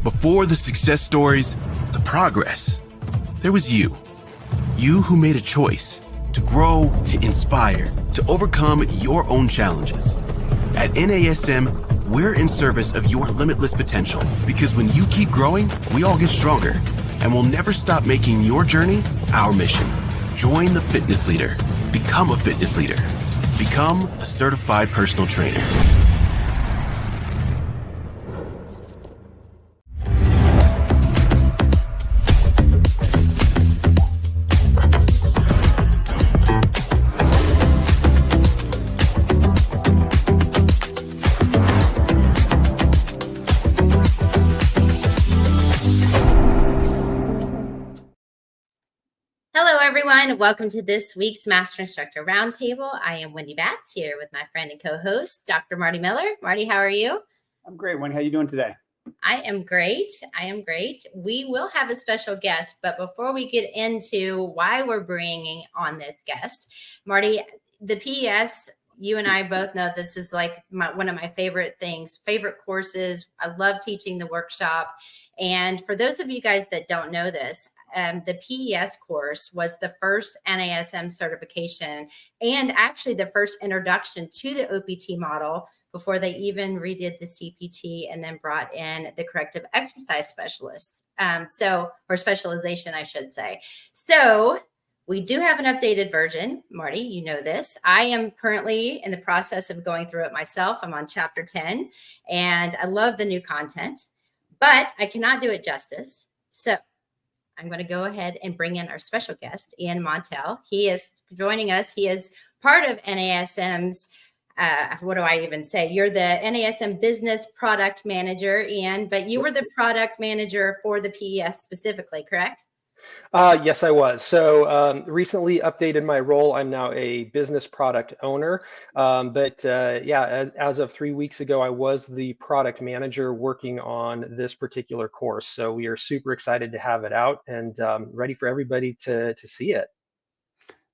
Before the success stories, the progress, there was you. You who made a choice to grow, to inspire, to overcome your own challenges. At NASM, we're in service of your limitless potential because when you keep growing, we all get stronger. And we'll never stop making your journey our mission. Join the fitness leader. Become a fitness leader. Become a certified personal trainer. Welcome to this week's Master Instructor Roundtable. I am Wendy Batts here with my friend and co-host, Dr. Marty Miller. Marty, how are you? I'm great, Wendy. How are you doing today? I am great. We will have a special guest, but before we get into why we're bringing on this guest, Marty, the PES, you and I both know this is like one of my favorite things, favorite courses. I love teaching the workshop. And for those of you guys that don't know this, the PES course was the first NASM certification and actually the first introduction to the OPT model before they even redid the CPT and then brought in the corrective exercise specialists. Or specialization, I should say. So we do have an updated version. Marty, you know this. I am currently in the process of going through it myself. I'm on chapter 10 and I love the new content, but I cannot do it justice. So I'm going to go ahead and bring in our special guest, Ian Montel. He is joining us. He is part of NASM's, what do I even say? You're the NASM Business Product Manager, Ian, but you were the product manager for the PES specifically, correct? Yes, I was. So recently updated my role. I'm now a business product owner. As of 3 weeks ago, I was the product manager working on this particular course. So we are super excited to have it out and ready for everybody to see it.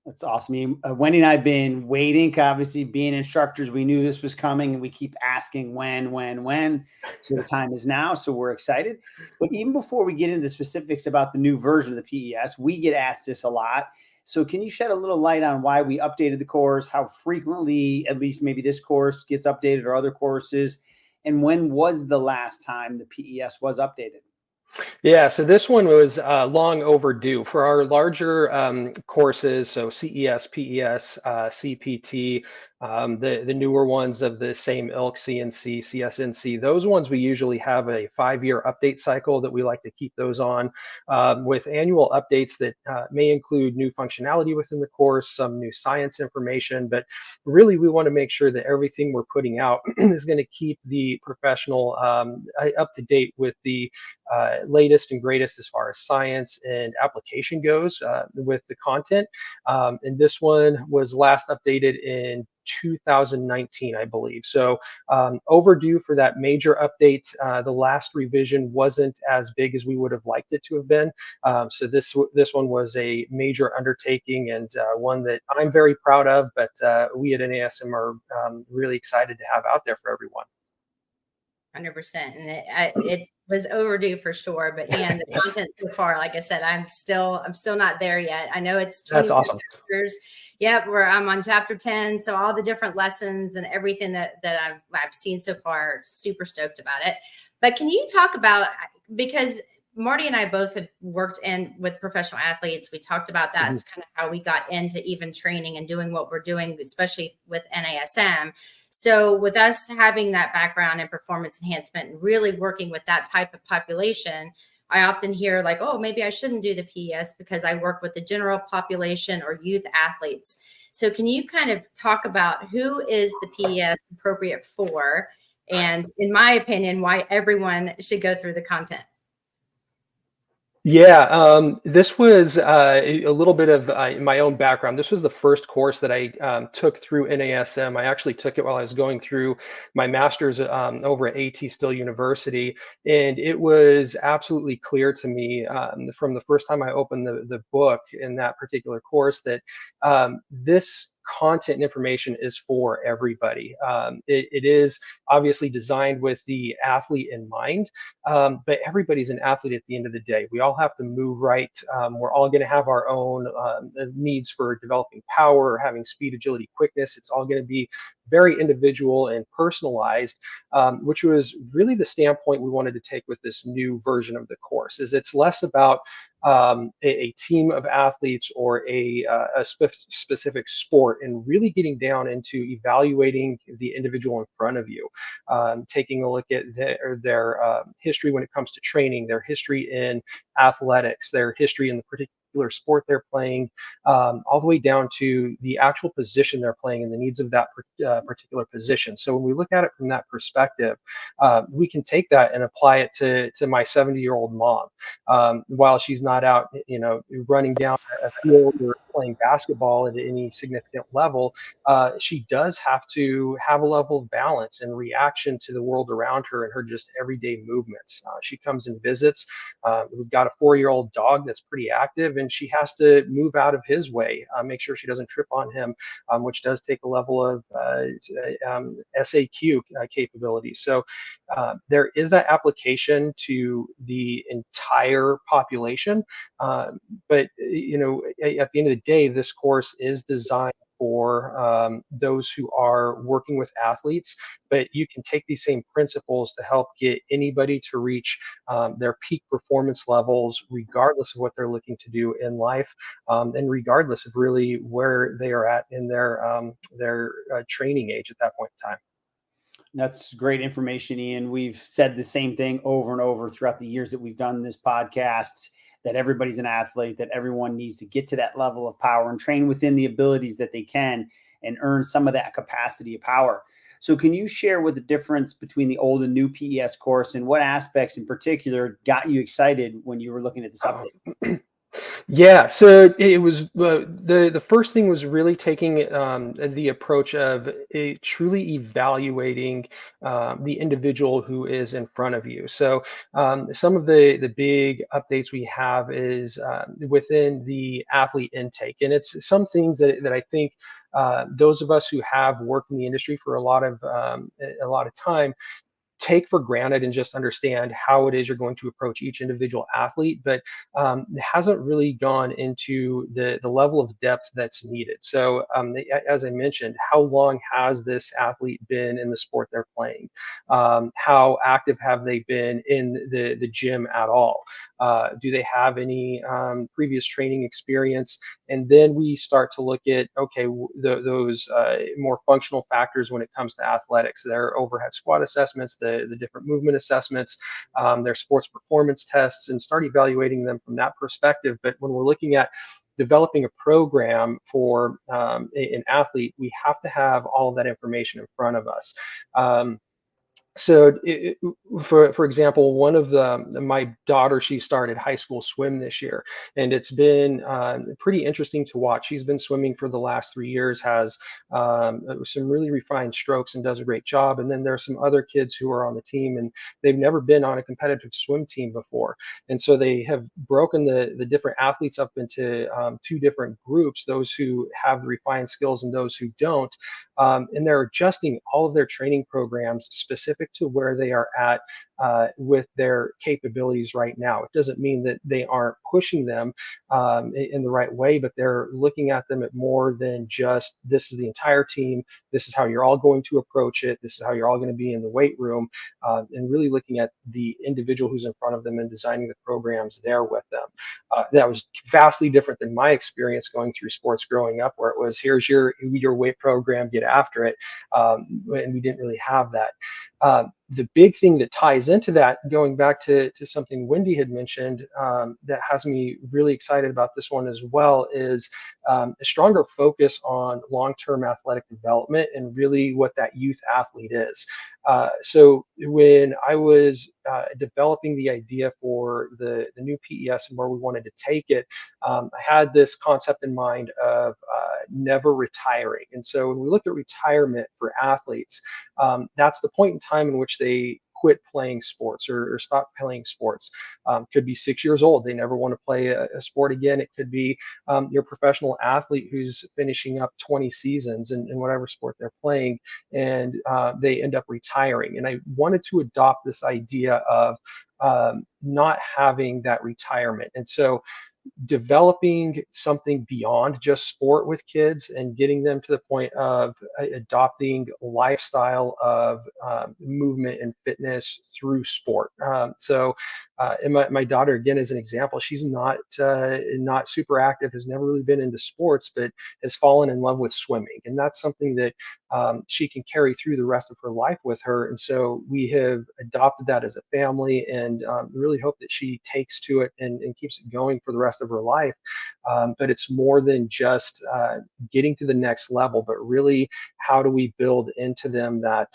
That's awesome. Wendy and I have been waiting, obviously being instructors. We knew this was coming and we keep asking when. So the time is now. So we're excited. But even before we get into specifics about the new version of the PES, we get asked this a lot. So can you shed a little light on why we updated the course, how frequently, at least maybe this course gets updated or other courses, and when was the last time the PES was updated? Yeah, so this one was long overdue for our larger courses. So CES, PES, CPT, the newer ones of the same ilk, CNC, CSNC. Those ones we usually have a 5-year update cycle that we like to keep those on with annual updates that may include new functionality within the course, some new science information. But really, we want to make sure that everything we're putting out is going to keep the professional up to date with the latest and greatest as far as science and application goes with the content. And this one was last updated in 2019, I believe. So overdue for that major update. The last revision wasn't as big as we would have liked it to have been. So this one was a major undertaking and one that I'm very proud of, but we at NASM are really excited to have out there for everyone. 100%. And it was overdue for sure. But Ian, the content so far, like I said, I'm still not there yet. I know it's 24 That's awesome. chapters. Yep, I'm on chapter 10. So all the different lessons and everything that I've seen so far, super stoked about it. But can you talk about, because Marty and I both have worked with professional athletes. We talked about that. It's kind of how we got into even training and doing what we're doing, especially with NASM. So with us having that background in performance enhancement and really working with that type of population, I often hear like, oh, maybe I shouldn't do the PES because I work with the general population or youth athletes. So can you kind of talk about who is the PES appropriate for? And in my opinion, why everyone should go through the content? Yeah, this was a little bit of my own background. This was the first course that I took through NASM. I actually took it while I was going through my master's over at AT Still University. And it was absolutely clear to me from the first time I opened the book in that particular course that this content and information is for everybody. It is obviously designed with the athlete in mind, but everybody's an athlete at the end of the day. We all have to move right. We're all going to have our own needs for developing power, or having speed, agility, quickness. It's all going to be very individual and personalized, which was really the standpoint we wanted to take with this new version of the course. Is it's less about a team of athletes or a specific sport, and really getting down into evaluating the individual in front of you, taking a look at their history when it comes to training, their history in athletics, their history in the particular sport they're playing, all the way down to the actual position they're playing and the needs of that particular position. So when we look at it from that perspective, we can take that and apply it to my 70-year-old mom. While she's not out, running down a field or playing basketball at any significant level, she does have to have a level of balance and reaction to the world around her and her just everyday movements. She comes and visits. We've got a 4-year-old dog that's pretty active, and she has to move out of his way, make sure she doesn't trip on him, which does take a level of SAQ capabilities. So there is that application to the entire population, but at the end of the day, this course is designed for those who are working with athletes, but you can take these same principles to help get anybody to reach their peak performance levels, regardless of what they're looking to do in life, and regardless of really where they are at in their training age at that point in time. That's great information, Ian. We've said the same thing over and over throughout the years that we've done this podcast, that everybody's an athlete, that everyone needs to get to that level of power and train within the abilities that they can and earn some of that capacity of power. So can you share what the difference between the old and new PES course, and what aspects in particular got you excited when you were looking at this update? Yeah, so it was the first thing was really taking the approach of truly evaluating the individual who is in front of you. So some of the big updates we have is within the athlete intake, and it's some things that I think those of us who have worked in the industry for a lot of time take for granted and just understand how it is you're going to approach each individual athlete, but it hasn't really gone into the level of depth that's needed. So as I mentioned, how long has this athlete been in the sport they're playing? How active have they been in the gym at all? Do they have any previous training experience? And then we start to look at, okay, those more functional factors when it comes to athletics, their overhead squat assessments, the different movement assessments, their sports performance tests, and start evaluating them from that perspective. But when we're looking at developing a program for an athlete, we have to have all of that information in front of us. So for example, one of my daughter, she started high school swim this year, and it's been pretty interesting to watch. She's been swimming for the last 3 years, has some really refined strokes, and does a great job. And then there are some other kids who are on the team, and they've never been on a competitive swim team before. And so they have broken the different athletes up into 2 different groups, those who have the refined skills and those who don't. And they're adjusting all of their training programs specific to where they are at with their capabilities right now. It doesn't mean that they aren't pushing them in the right way, but they're looking at them at more than just, this is the entire team, this is how you're all going to approach it, this is how you're all going to be in the weight room, and really looking at the individual who's in front of them and designing the programs there with them. That was vastly different than my experience going through sports growing up, where it was, here's your weight program, get after it, and we didn't really have that. The big thing that ties into that, going back to something Wendy had mentioned, that has me really excited about this one as well, is a stronger focus on long-term athletic development and really what that youth athlete is. So when I was developing the idea for the new PES and where we wanted to take it, I had this concept in mind of never retiring. And so when we look at retirement for athletes, that's the point in time in which they quit playing sports or stop playing sports. Could be 6 years old. They never want to play a sport again. It could be your professional athlete who's finishing up 20 seasons in whatever sport they're playing, and they end up retiring. And I wanted to adopt this idea of not having that retirement. And so developing something beyond just sport with kids and getting them to the point of adopting a lifestyle of movement and fitness through sport. And my daughter, again, as an example, she's not super active, has never really been into sports, but has fallen in love with swimming. And that's something that she can carry through the rest of her life with her. And so we have adopted that as a family, and really hope that she takes to it and keeps it going for the rest of her life. But it's more than just getting to the next level, but really how do we build into them that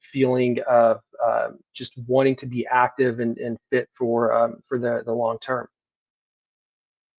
feeling of just wanting to be active and fit for the long term.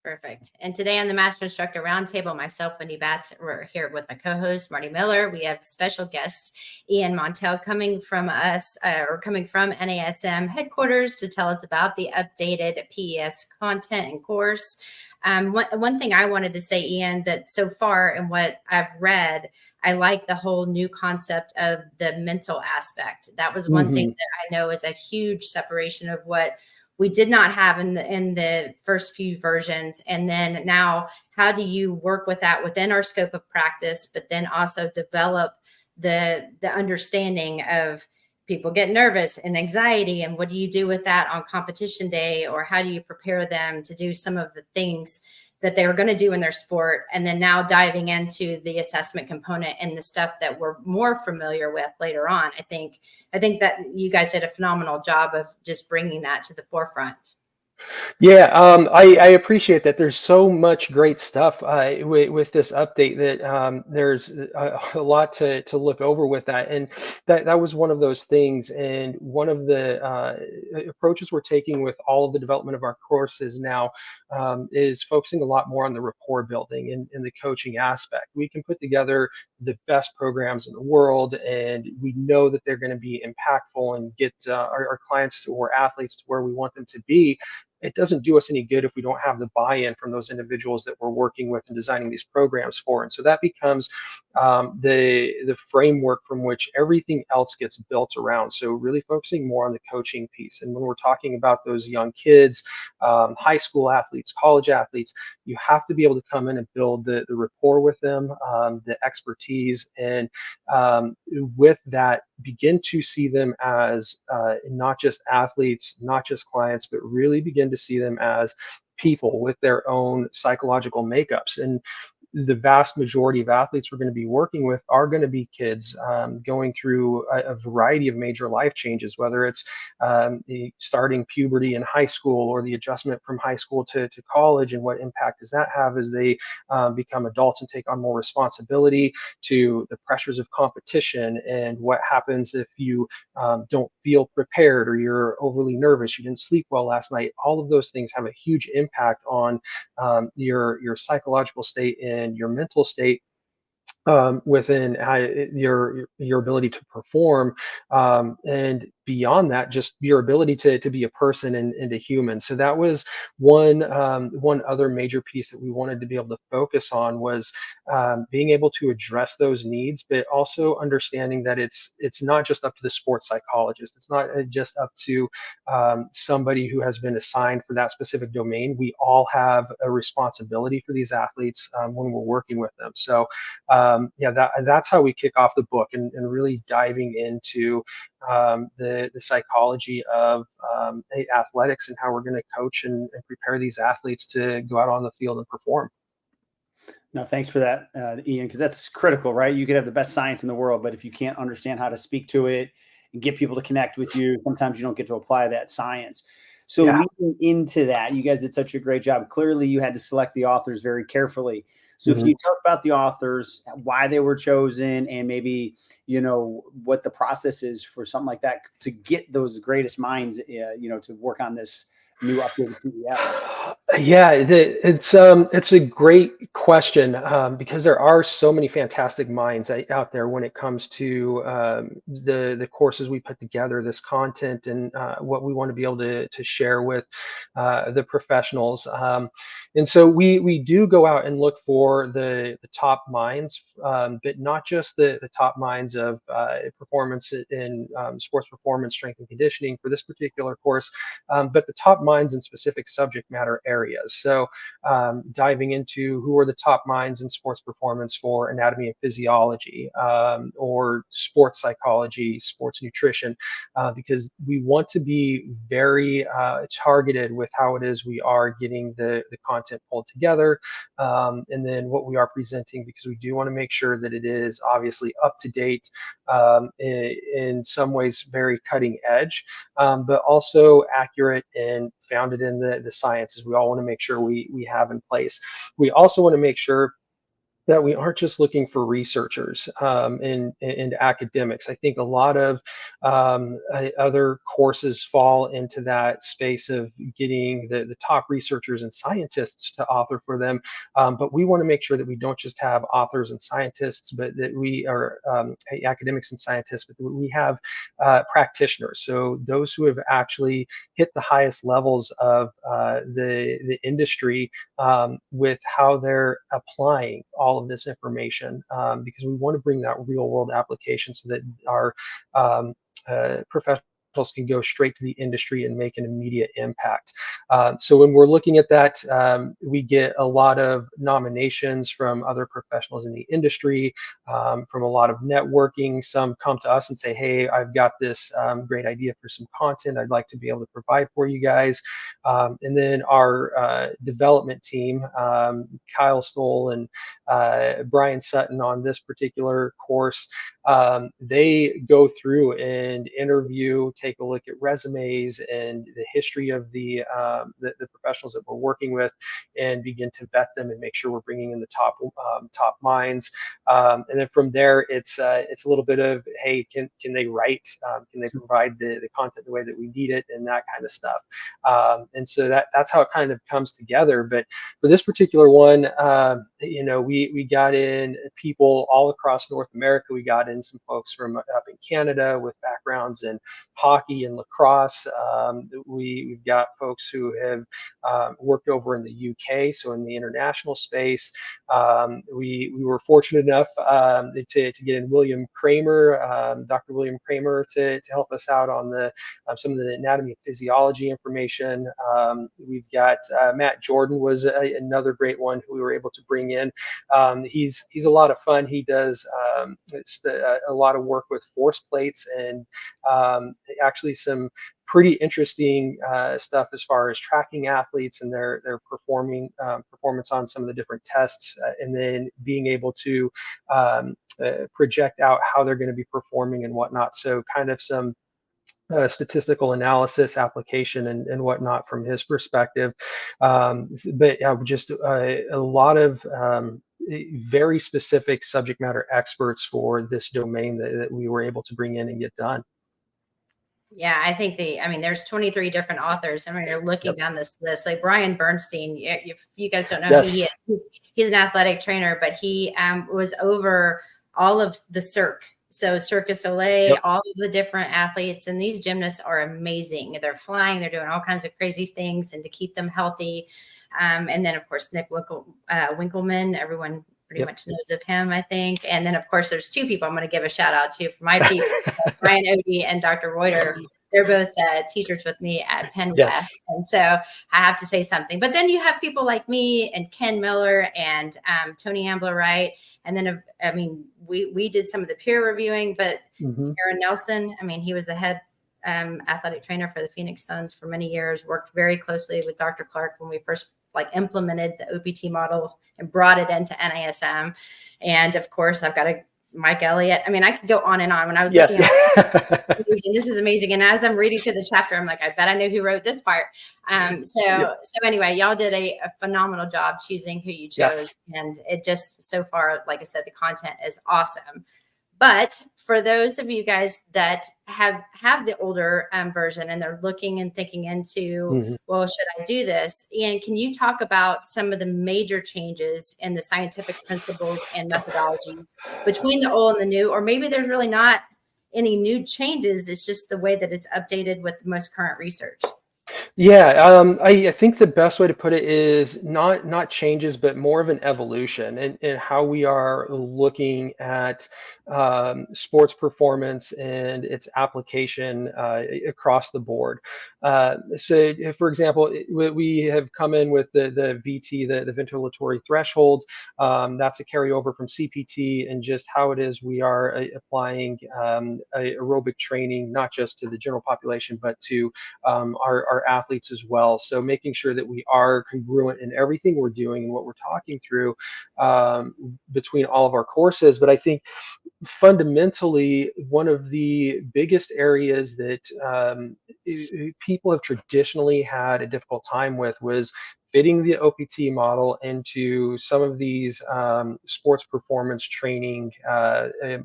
Perfect. And today on the Master Instructor Roundtable, myself, Wendy Batts, we're here with my co-host, Marty Miller. We have special guest, Montel, coming from NASM headquarters to tell us about the updated PES content and course. One thing I wanted to say, Ian, that so far in what I've read, I like the whole new concept of the mental aspect. That was one thing that I know is a huge separation of what we did not have in the first few versions. And then now, how do you work with that within our scope of practice, but then also develop the understanding of people get nervous and anxiety, and what do you do with that on competition day, or how do you prepare them to do some of the things that they were going to do in their sport, and then now diving into the assessment component and the stuff that we're more familiar with later on. I think that you guys did a phenomenal job of just bringing that to the forefront. Yeah, I appreciate that. There's so much great stuff with this update that there's a lot to look over with that. And that was one of those things. And one of the approaches we're taking with all of the development of our courses now is focusing a lot more on the rapport building and the coaching aspect. We can put together the best programs in the world, and we know that they're going to be impactful and get our clients or athletes to where we want them to be. It doesn't do us any good if we don't have the buy-in from those individuals that we're working with and designing these programs for. And so that becomes the framework from which everything else gets built around. So really focusing more on the coaching piece. And when we're talking about those young kids, high school athletes, college athletes, you have to be able to come in and build the rapport with them, the expertise, and with that, begin to see them as not just athletes, not just clients, but really begin to see them as people with their own psychological makeups. And the vast majority of athletes we're going to be working with are going to be kids going through a variety of major life changes, whether it's the starting puberty in high school or the adjustment from high school to college, and what impact does that have as they become adults and take on more responsibility, to the pressures of competition and what happens if you don't feel prepared or you're overly nervous, you didn't sleep well last night. All of those things have a huge impact on your psychological state and your mental state within your ability to perform, and beyond that, just your ability to be a person and a human. So that was one other major piece that we wanted to be able to focus on, was being able to address those needs, but also understanding that it's not just up to the sports psychologist. It's not just up to somebody who has been assigned for that specific domain. We all have a responsibility for these athletes when we're working with them. So that's how we kick off the book, and really diving into the psychology of athletics and how we're going to coach and prepare these athletes to go out on the field and perform. No, thanks for that, Ian, because that's critical, right? You could have the best science in the world, but if you can't understand how to speak to it and get people to connect with you, sometimes you don't get to apply that science. So leading into that, you guys did such a great job. Clearly, you had to select the authors very carefully. So can you talk about the authors, why they were chosen, and maybe, what the process is for something like that to get those greatest minds, to work on this new updated PES? Yeah, it's a great question, because there are so many fantastic minds out there when it comes to the courses we put together, this content, and what we want to be able to share with the professionals. And so we do go out and look for the top minds, but not just the top minds of performance in sports performance, strength and conditioning for this particular course, but the top minds in specific subject matter areas. So diving into who are the top minds in sports performance for anatomy and physiology, or sports psychology, sports nutrition, because we want to be very targeted with how it is we are getting the content pulled together, and then what we are presenting, because we do want to make sure that it is obviously up to date, in some ways very cutting edge, but also accurate and founded in the sciences we all want to make sure we have in place. We also want to make sure that we aren't just looking for researchers, and academics. I think a lot of other courses fall into that space of getting the top researchers and scientists to author for them. But we want to make sure that we don't just have authors and scientists, but that we are academics and scientists, but that we have practitioners. So those who have actually hit the highest levels of the industry, with how they're applying all of this information, because we want to bring that real world application so that our professionals can go straight to the industry and make an immediate impact. So when we're looking at that, we get a lot of nominations from other professionals in the industry, from a lot of networking. Some come to us and say, hey, I've got this great idea for some content I'd like to be able to provide for you guys. And then our development team, Kyle Stoll and Brian Sutton on this particular course, they go through and interview, take a look at resumes and the history of the professionals that we're working with, and begin to vet them and make sure we're bringing in the top minds. And then from there, it's a little bit of, hey, can they write? Can they provide the content the way that we need it, and that kind of stuff. And so that's how it kind of comes together. But for this particular one, we got in people all across North America. We got in some folks from up in Canada with backgrounds in hockey and lacrosse. We've got folks who have worked over in the UK, so in the international space. We were fortunate enough to get in William Kramer, Dr. William Kramer, to help us out on some of the anatomy and physiology information. We've got Matt Jordan was another great one who we were able to bring in. He's a lot of fun. He does a lot of work with force plates, and actually some pretty interesting stuff as far as tracking athletes and their performance on some of the different tests, and then being able to project out how they're going to be performing and whatnot. So kind of some statistical analysis application and whatnot from his perspective. But just a lot of very specific subject matter experts for this domain that we were able to bring in and get done. Yeah, I think there's 23 different authors. I mean, you're looking down this list, like Brian Bernstein. If you guys don't know who he is, he's an athletic trainer, but he was over all of the Cirque. So Cirque du Soleil, all of the different athletes, and these gymnasts are amazing. They're flying, they're doing all kinds of crazy things, and to keep them healthy. And then, of course, Nick Winkelman, everyone pretty much knows of him, I think. And then, of course, there's two people I'm going to give a shout out to for my peeps, Brian Odie and Dr. Reuter. They're both teachers with me at Penn West. And so I have to say something. But then you have people like me and Ken Miller and Tony Ambler, right? And then, we did some of the peer reviewing, but Aaron Nelson, he was the head athletic trainer for the Phoenix Suns for many years, worked very closely with Dr. Clark when we first implemented the OPT model and brought it into NASM. And of course, I've got Mike Elliott. I could go on and on. When I was looking at this is amazing. And as I'm reading to the chapter, I'm like, I bet I know who wrote this part. So anyway, y'all did a phenomenal job choosing who you chose. And it just, so far, like I said, the content is awesome. But for those of you guys that have the older version and they're looking and thinking into, well, should I do this? And can you talk about some of the major changes in the scientific principles and methodologies between the old and the new? Or maybe there's really not any new changes. It's just the way that it's updated with the most current research. Yeah, I think the best way to put it is not changes, but more of an evolution in how we are looking at sports performance and its application across the board. So, for example, we have come in with the VT, the ventilatory threshold. That's a carryover from CPT, and just how it is we are applying aerobic training, not just to the general population, but to our athletes as well. So making sure that we are congruent in everything we're doing and what we're talking through between all of our courses. But I think fundamentally, one of the biggest areas that people have traditionally had a difficult time with was fitting the OPT model into some of these sports performance training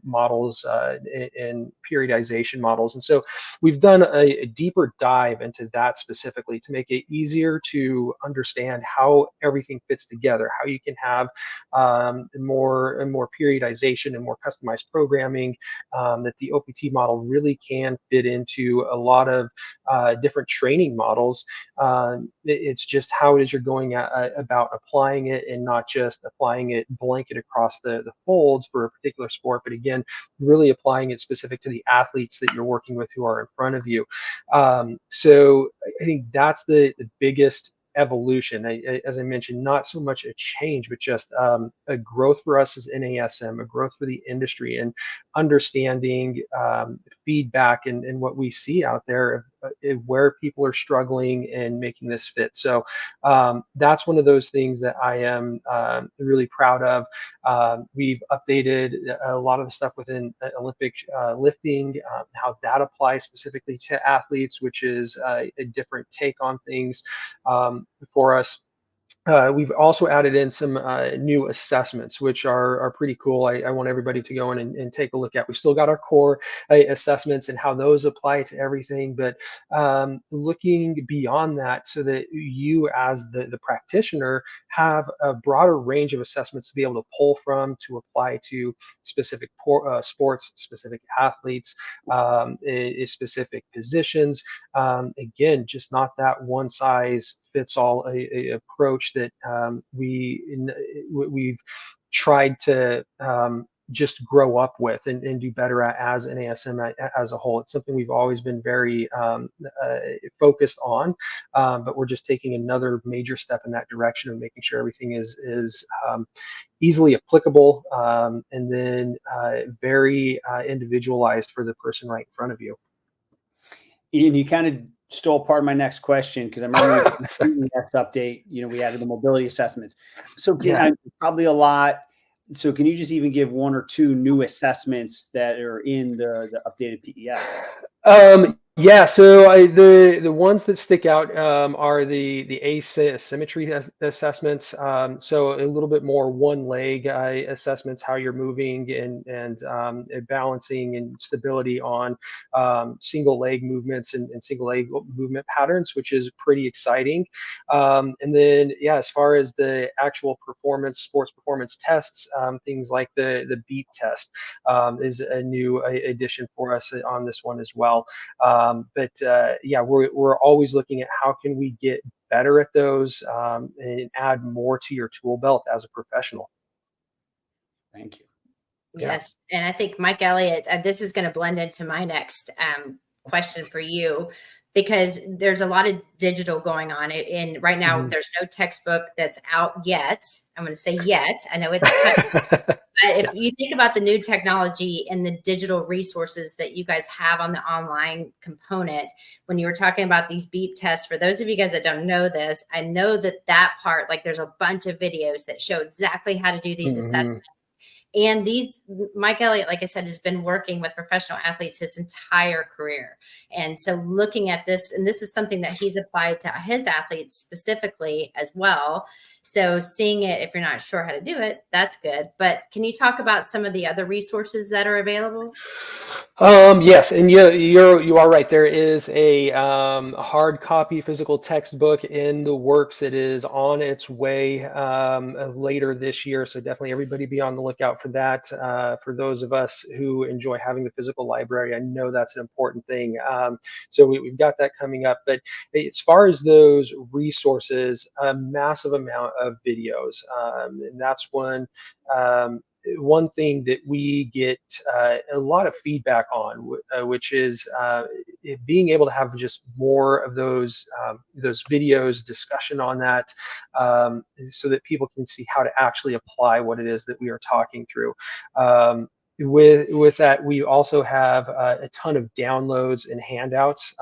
models and periodization models. And so we've done a deeper dive into that specifically to make it easier to understand how everything fits together, how you can have more periodization and more customized programming, that the OPT model really can fit into a lot of different training models. It's just how it is you're going about applying it, and not just applying it blanket across the folds for a particular sport, but again, really applying it specific to the athletes that you're working with who are in front of you. So I think that's the biggest evolution. As I mentioned, not so much a change, but just a growth for us as NASM, a growth for the industry, and understanding feedback and what we see out there, where people are struggling and making this fit. So that's one of those things that I am really proud of. We've updated a lot of the stuff within Olympic lifting, how that applies specifically to athletes, which is a different take on things for us. We've also added in some new assessments, which are pretty cool. I want everybody to go in and take a look at. We've still got our core assessments and how those apply to everything, but looking beyond that so that you as the practitioner have a broader range of assessments to be able to pull from, to apply to specific sports, specific athletes, specific positions. Again, just not that one size fits all a approach that we've tried to just grow up with and do better at as an ASM as a whole. It's something we've always been very focused on, but we're just taking another major step in that direction of making sure everything is easily applicable, and then very individualized for the person right in front of you. Ian, you kind of stole part of my next question, because I remember in the next update, we added the mobility assessments. So probably a lot. So can you just even give one or two new assessments that are in the updated PES? Yeah, so the ones that stick out are the asymmetry assessments. So a little bit more one leg assessments, how you're moving and balancing and stability on single leg movements and single leg movement patterns, which is pretty exciting. And then, as far as the actual sports performance tests, things like the beep test is a new addition for us on this one as well. But we're always looking at how can we get better at those and add more to your tool belt as a professional. Thank you. Yes. And I think Mike Elliott, this is going to blend into my next question for you, because there's a lot of digital going on. And right now, there's no textbook that's out yet. I'm going to say yet. I know it's coming. But if you think about the new technology and the digital resources that you guys have on the online component, when you were talking about these beep tests, for those of you guys that don't know this, I know that part, like there's a bunch of videos that show exactly how to do these assessments. And Mike Elliott, like I said, has been working with professional athletes his entire career. And so looking at this, and this is something that he's applied to his athletes specifically as well. So seeing it, if you're not sure how to do it, that's good. But can you talk about some of the other resources that are available? Yes, and you are right. There is a hard copy physical textbook in the works. It is on its way later this year, so definitely everybody be on the lookout for that. For those of us who enjoy having the physical library, I know that's an important thing. So we've got that coming up. But as far as those resources, a massive amount of videos, and that's one thing that we get a lot of feedback on, which is being able to have just more of those videos, discussion on that, so that people can see how to actually apply what it is that we are talking through. With that, we also have a ton of downloads and handouts,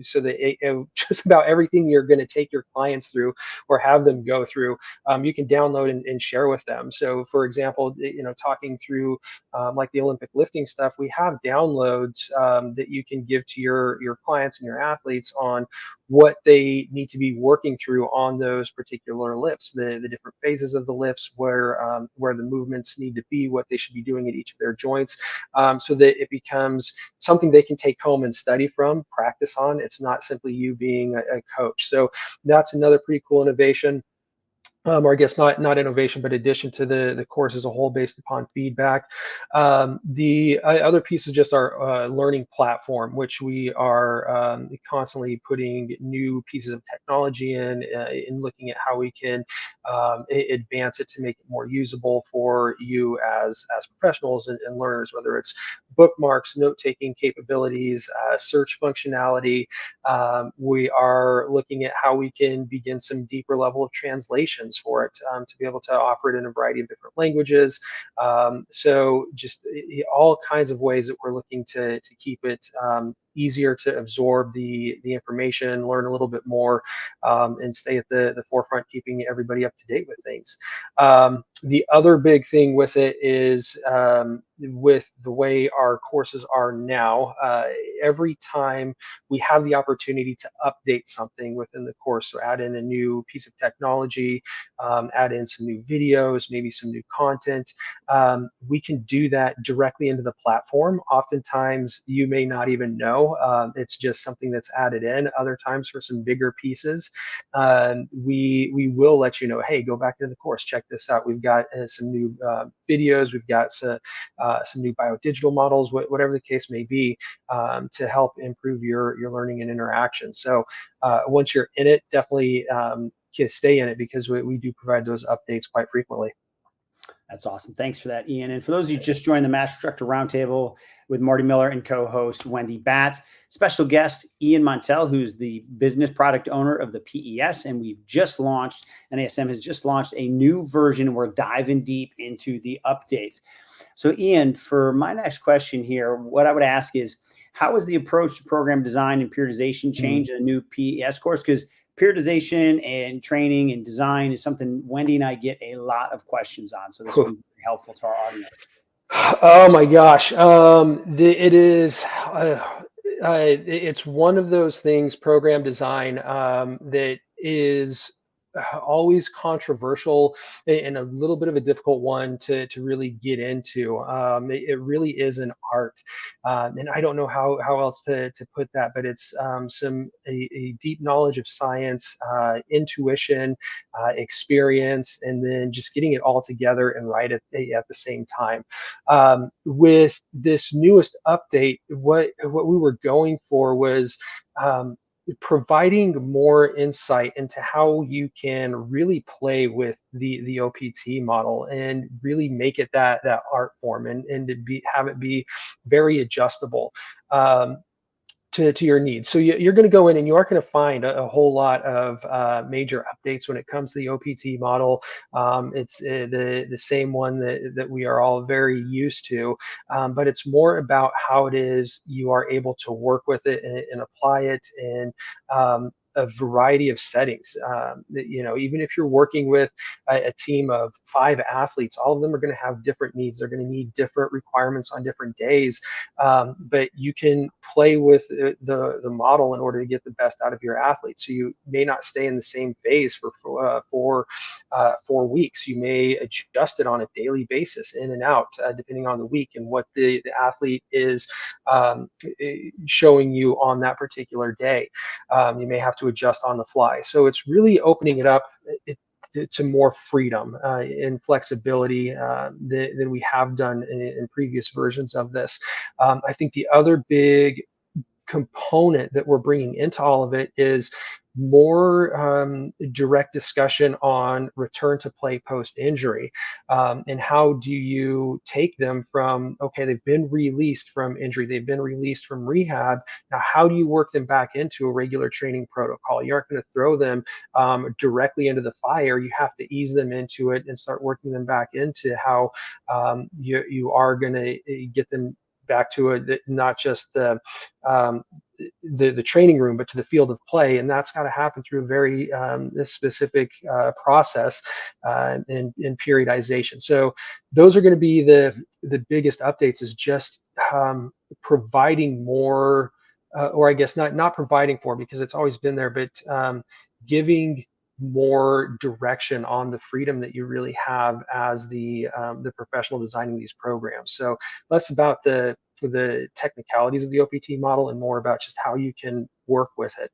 so that just about everything you're going to take your clients through or have them go through, you can download and share with them. So, for example, talking through like the Olympic lifting stuff, we have downloads that you can give to your clients and your athletes on what they need to be working through on those particular lifts, the different phases of the lifts, where the movements need to be, what they should be doing at each of their joints, so that it becomes something they can take home and study from, practice on. It's not simply you being a coach. So that's another pretty cool innovation. Or I guess not innovation, but addition to the course as a whole based upon feedback. The other piece is just our learning platform, which we are constantly putting new pieces of technology in looking at how we can advance it to make it more usable for you as professionals and learners, whether it's bookmarks, note-taking capabilities, search functionality. We are looking at how we can begin some deeper level of translations for it, to be able to offer it in a variety of different languages. So just all kinds of ways that we're looking to keep it easier to absorb the information, learn a little bit more, and stay at the forefront, keeping everybody up to date with things. The other big thing with it is with the way our courses are now, every time we have the opportunity to update something within the course, so add in a new piece of technology, add in some new videos, maybe some new content, we can do that directly into the platform. Oftentimes you may not even know, it's just something that's added in. Other times for some bigger pieces, we will let you know, hey, go back into the course, check this out. We've got some new videos, we've got some new biodigital models, whatever the case may be, to help improve your learning and interaction. So once you're in it, definitely stay in it, because we do provide those updates quite frequently. That's awesome. Thanks for that, Ian. And for those of you just joined the Master Instructor Roundtable with Marty Miller and co-host Wendy Batts, special guest Ian Montel, who's the business product owner of the PES. And we've just launched, NASM has just launched a new version. We're diving deep into the updates. So Ian, for my next question here, what I would ask is, how has the approach to program design and periodization changed in a new PES course? Because periodization and training and design is something Wendy and I get a lot of questions on. So this will be very helpful to our audience. Oh my gosh. It is, it's one of those things, program design, that is always controversial and a little bit of a difficult one to really get into. It really is an art, and I don't know how else to put that, but it's a deep knowledge of science, intuition, experience, and then just getting it all together and right at the same time. With this newest update, what we were going for was providing more insight into how you can really play with the OPT model and really make it that art form, and to have it be very adjustable to your needs. So you're going to go in and you are going to find a whole lot of major updates when it comes to the OPT model. It's the same one that we are all very used to, but it's more about how it is you are able to work with it and apply it, and a variety of settings. You know, even if you're working with a team of 5 athletes, all of them are going to have different needs. They're going to need different requirements on different days. But you can play with the model in order to get the best out of your athletes. So you may not stay in the same phase for 4 weeks. You may adjust it on a daily basis, in and out, depending on the week and what the athlete is showing you on that particular day. You may have to adjust on the fly. So it's really opening it up to more freedom and flexibility than we have done in previous versions of this. I think the other big component that we're bringing into all of it is more direct discussion on return to play post injury, and how do you take them from, okay, they've been released from injury, they've been released from rehab, now how do you work them back into a regular training protocol? You aren't going to throw them directly into the fire. You have to ease them into it and start working them back into how you are going to get them back to not just the training room, but to the field of play, and that's got to happen through a very specific process in periodization. So those are going to be the biggest updates, is just providing more, or I guess not providing for, because it's always been there, but giving more direction on the freedom that you really have as the professional designing these programs. So less about the technicalities of the OPT model and more about just how you can work with it.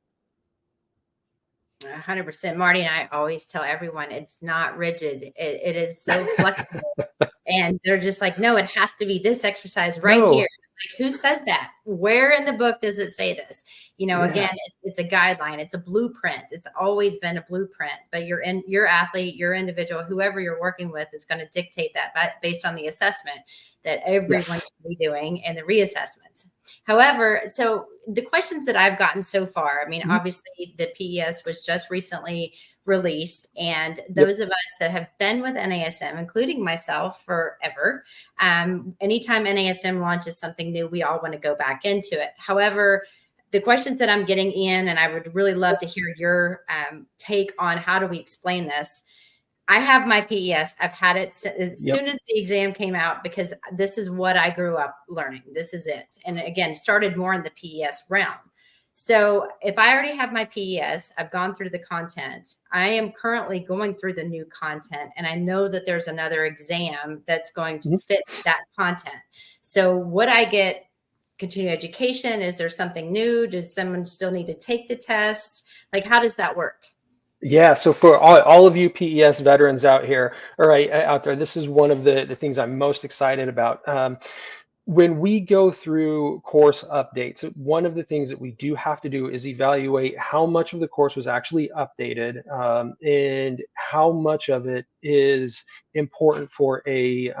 100%. Marty and I always tell everyone it's not rigid. It is so flexible. And they're just like, no, it has to be this exercise right here. Like, who says that? Where in the book does it say this? You know, again, it's a guideline. It's a blueprint. It's always been a blueprint, but your athlete, your individual, whoever you're working with is going to dictate that based on the assessment that everyone should be doing and the reassessments. However, so the questions that I've gotten so far, I mean, obviously the PES was just recently released, and those of us that have been with NASM, including myself, forever, anytime NASM launches something new, we all want to go back into it. However, the questions that I'm getting in, and I would really love to hear your take on how do we explain this. I have my PES. I've had it as soon as the exam came out, because this is what I grew up learning. This is it. And again, started more in the PES realm. So if I already have my PES, I've gone through the content. I am currently going through the new content, and I know that there's another exam that's going to fit that content. So would I get continuing education? Is there something new? Does someone still need to take the test? Like, how does that work? Yeah, so for all of you PES veterans out here, out there, this is one of the things I'm most excited about. When we go through course updates, one of the things that we do have to do is evaluate how much of the course was actually updated, and how much of it is important for a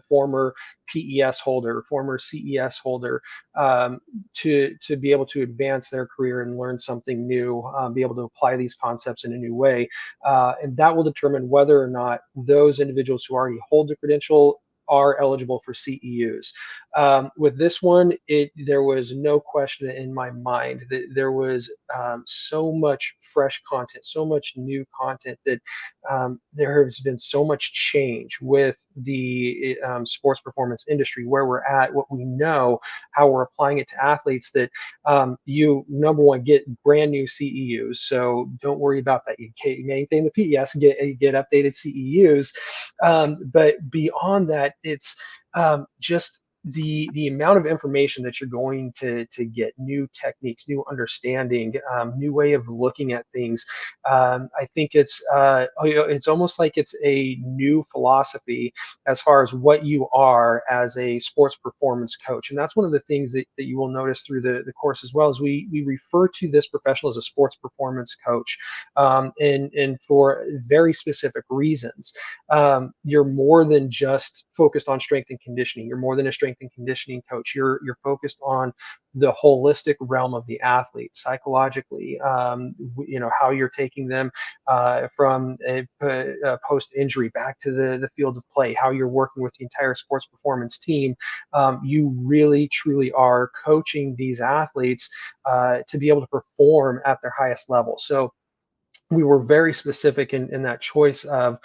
former PES holder, former CES holder, to be able to advance their career and learn something new, be able to apply these concepts in a new way. And that will determine whether or not those individuals who already hold the credential are eligible for CEUs. With this one, there was no question in my mind that there was so much fresh content, so much new content, that there has been so much change with the sports performance industry, where we're at, what we know, how we're applying it to athletes, that you, number one, get brand new CEUs. So don't worry about that. You can maintain the PES, get updated CEUs. But beyond that, it's just the amount of information that you're going to get, new techniques, new understanding, new way of looking at things. I think it's almost like it's a new philosophy as far as what you are as a sports performance coach. And that's one of the things that you will notice through the course as well, is we refer to this professional as a sports performance coach, and for very specific reasons. You're more than just focused on strength and conditioning. You're more than a strength strength and conditioning coach. You're focused on the holistic realm of the athlete, psychologically, how you're taking them from a post-injury back to the field of play, how you're working with the entire sports performance team. You really, truly are coaching these athletes to be able to perform at their highest level. So we were very specific in that choice of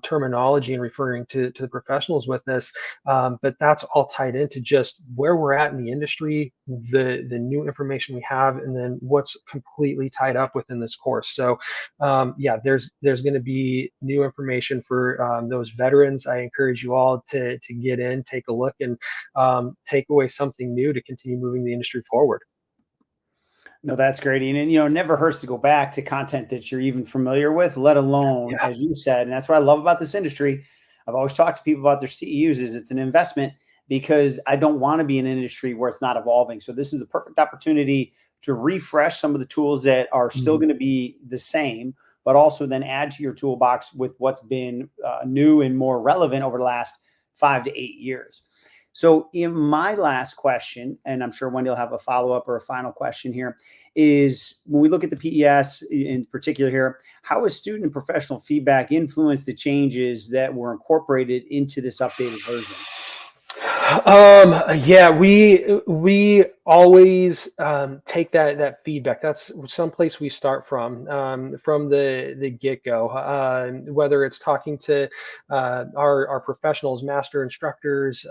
terminology and referring to the professionals with this, but that's all tied into just where we're at in the industry, the new information we have, and then what's completely tied up within this course. So there's going to be new information for those veterans. I encourage you all to get in, take a look, and take away something new to continue moving the industry forward. No, that's great, Ian. And, it never hurts to go back to content that you're even familiar with, let alone, as you said, and that's what I love about this industry. I've always talked to people about their CEUs is it's an investment, because I don't want to be in an industry where it's not evolving. So this is a perfect opportunity to refresh some of the tools that are still going to be the same, but also then add to your toolbox with what's been new and more relevant over the last 5 to 8 years. So in my last question, and I'm sure Wendy will have a follow-up or a final question here, is when we look at the PES in particular here, how has student and professional feedback influenced the changes that were incorporated into this updated version? We always take that feedback. That's someplace we start from the get-go, whether it's talking to our professionals, master instructors,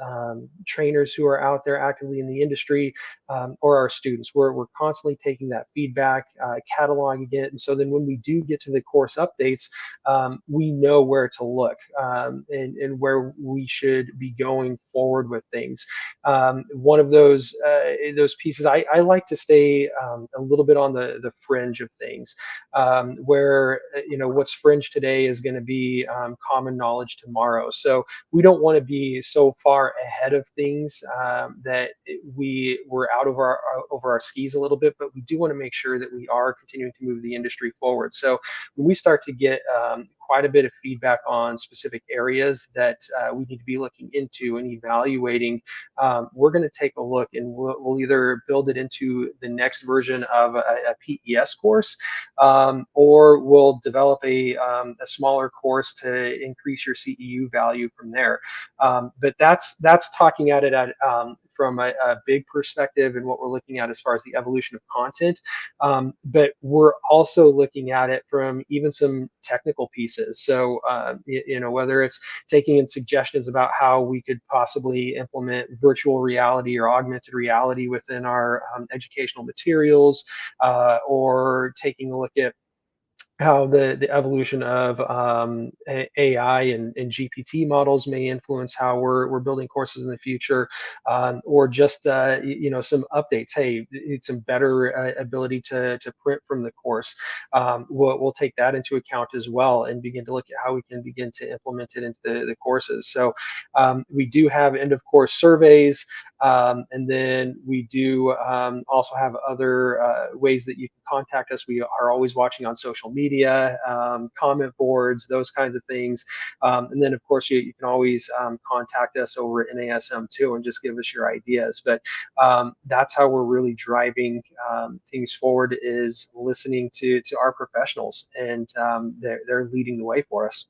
trainers who are out there actively in the industry, or our students. We're constantly taking that feedback, cataloging it, and so then when we do get to the course updates, we know where to look, and where we should be going forward with things. One of those pieces, I like to stay a little bit on the fringe of things, where what's fringe today is going to be common knowledge tomorrow. So we don't want to be so far ahead of things that we're out of over our skis a little bit, but we do want to make sure that we are continuing to move the industry forward. So when we start to get quite a bit of feedback on specific areas that we need to be looking into and evaluating, we're going to take a look, and we'll either build it into the next version of a PES course, or we'll develop a smaller course to increase your CEU value from there. But that's talking at it from a big perspective and what we're looking at as far as the evolution of content. But we're also looking at it from even some technical pieces. So, whether it's taking in suggestions about how we could possibly implement virtual reality or augmented reality within our educational materials, or taking a look at how the evolution of AI and GPT models may influence how we're building courses in the future, or just some updates. Hey, it's some better ability to print from the course. We'll take that into account as well and begin to look at how we can begin to implement it into the courses. So we do have end of course surveys. And then we do also have other ways that you can contact us. We are always watching on social media, comment boards, those kinds of things. And then, of course, you can always contact us over at NASM too and just give us your ideas. But that's how we're really driving things forward, is listening to our professionals, and they're leading the way for us.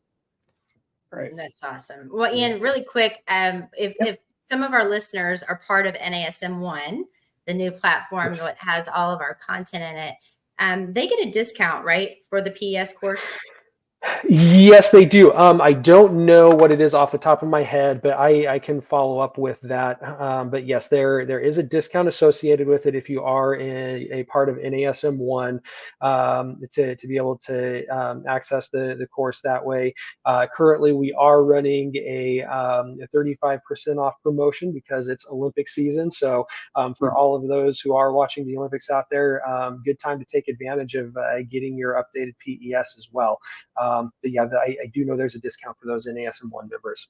Right. That's awesome. Well, Ian, really quick, if some of our listeners are part of NASM 1, the new platform that has all of our content in it, they get a discount, right, for the PES course? Yes, they do. I don't know what it is off the top of my head, but I can follow up with that. But yes, there is a discount associated with it if you are a part of NASM 1, to be able to access the course that way. Currently, we are running a 35% off promotion because it's Olympic season. So for all of those who are watching the Olympics out there, good time to take advantage of getting your updated PES as well. But yeah, I do know there's a discount for those NASM 1 members.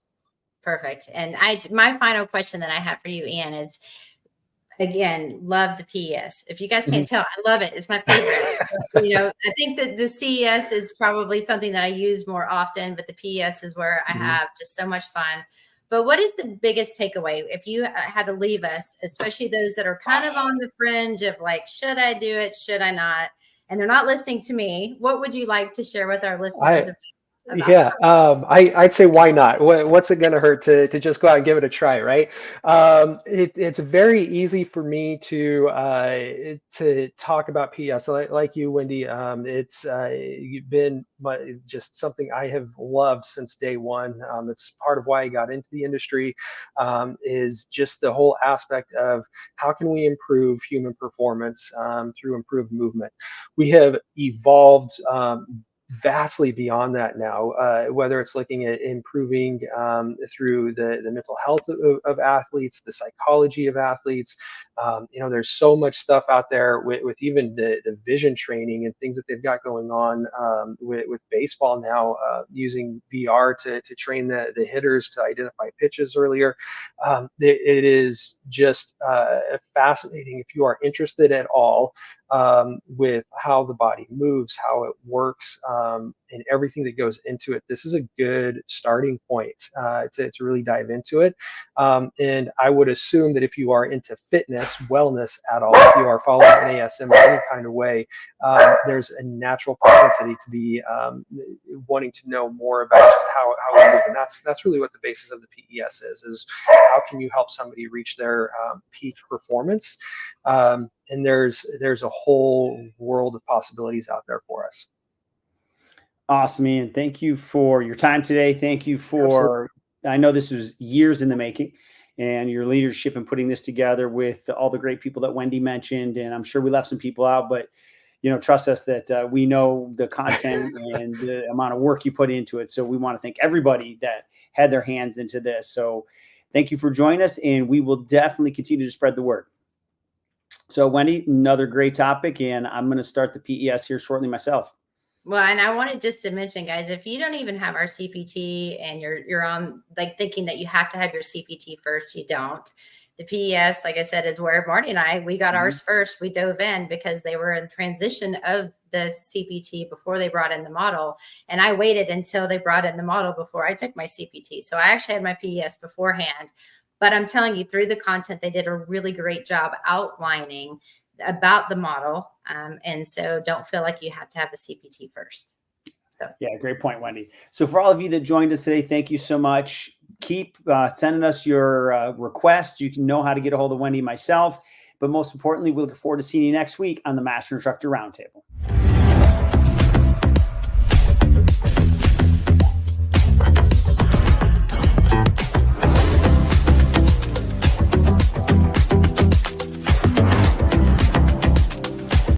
Perfect. And my final question that I have for you, Ian, is, again, love the PES. If you guys can't tell, I love it. It's my favorite. But, I think that the CES is probably something that I use more often, but the PES is where I have just so much fun. But what is the biggest takeaway if you had to leave us, especially those that are kind of on the fringe of like, should I do it? Should I not? And they're not listening to me. What would you like to share with our listeners about Yeah, I'd say why not? What's it going to hurt to just go out and give it a try, right? It's very easy for me to talk about PES. Like you, Wendy, it's been just something I have loved since day one. It's part of why I got into the industry, is just the whole aspect of how can we improve human performance through improved movement. We have evolved vastly beyond that now, whether it's looking at improving through the mental health of athletes, the psychology of athletes. There's so much stuff out there with even the vision training and things that they've got going on with baseball now, using VR to train the hitters to identify pitches earlier. It is just fascinating if you are interested at all with how the body moves, how it works, and everything that goes into it. This is a good starting point to really dive into it. And I would assume that if you are into fitness, wellness at all, if you are following NASM in any kind of way, there's a natural propensity to be wanting to know more about just how we move. And that's really what the basis of the PES is how can you help somebody reach their peak performance? And there's a whole world of possibilities out there for us. Awesome, Ian. Thank you for your time today. Thank you for, I know this was years in the making, and your leadership in putting this together with all the great people that Wendy mentioned. And I'm sure we left some people out, but trust us that we know the content and the amount of work you put into it. So we want to thank everybody that had their hands into this. So thank you for joining us, and we will definitely continue to spread the word. So Wendy, another great topic, and I'm going to start the PES here shortly myself. Well, and I wanted just to mention, guys, if you don't even have our CPT and you're on like thinking that you have to have your CPT first, you don't. The PES, like I said, is where Marty and we got ours first. We dove in because they were in transition of the CPT before they brought in the model. And I waited until they brought in the model before I took my CPT. So I actually had my PES beforehand. But I'm telling you, through the content, they did a really great job outlining about the model. And so don't feel like you have to have a CPT first. So. Yeah, great point, Wendy. So for all of you that joined us today, thank you so much. Keep sending us your requests. You can know how to get a hold of Wendy and myself. But most importantly, we look forward to seeing you next week on the Master Instructor Roundtable.